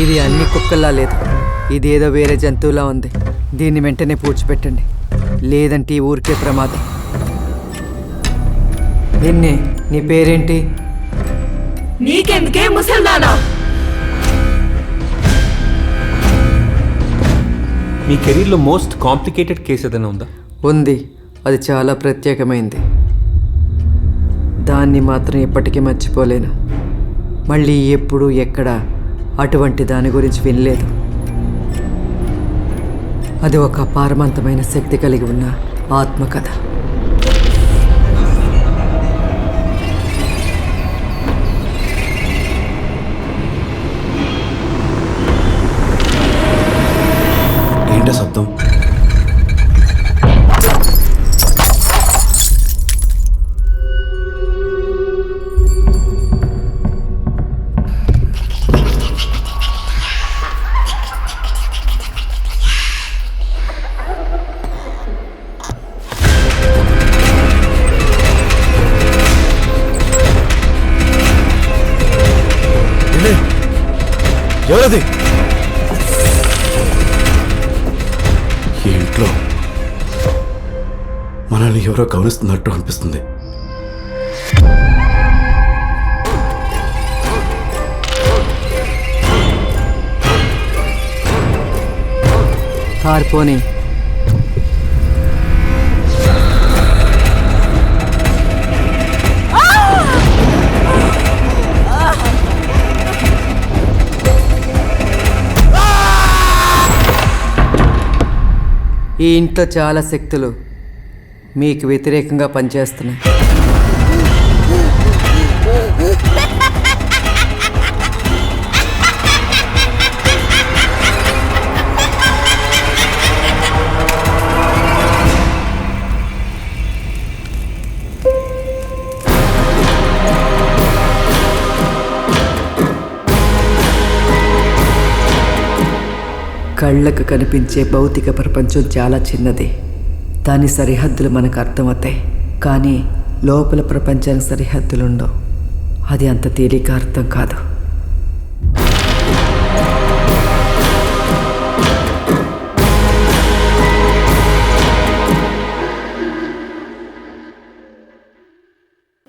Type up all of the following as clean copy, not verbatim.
ఇది అన్ని కుక్కల్లా లేదు, ఇదేదో వేరే జంతువులా ఉంది. దీన్ని వెంటనే పూడ్చిపెట్టండి, లేదంటే ఈ ఊరికే ప్రమాదం. నిన్నే, నీ పేరేంటి? నీకెందుకే ముసల్దానా? మీ కెరీర్లో మోస్ట్ కాంప్లికేటెడ్ కేసు ఏదైనా ఉందా? ఉంది, అది చాలా ప్రత్యేకమైంది. దాన్ని మాత్రం ఎప్పటికీ మర్చిపోలేను. మళ్ళీ ఎప్పుడు ఎక్కడ అటువంటి దాని గురించి వినలేదు. అది ఒక అపారవంతమైన శక్తి కలిగి ఉన్న ఆత్మకథ. ఏంటో శబ్దం? ఎవరది? ఈ ఇంట్లో మనల్ని ఎవరో గమనిస్తున్నట్టు అనిపిస్తుంది. పారిపోని. ఈ ఇంట్లో చాలా శక్తులు మీకు వ్యతిరేకంగా పనిచేస్తున్నాయి. కళ్ళకు కనిపించే భౌతిక ప్రపంచం చాలా చిన్నది, దాని సరిహద్దులు మనకు అర్థమవుతాయి. కానీ లోపల ప్రపంచానికి సరిహద్దులు ఉండవు. అది అంత తేలిక అర్థం కాదు.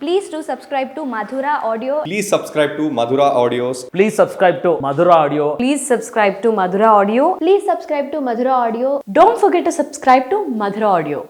Please do subscribe to Madhura Audio. Please subscribe to Madhura Audios. Please subscribe to Madhura Audio. Please subscribe to Madhura Audio. Please subscribe to Madhura Audio. Don't forget to subscribe to Madhura Audio.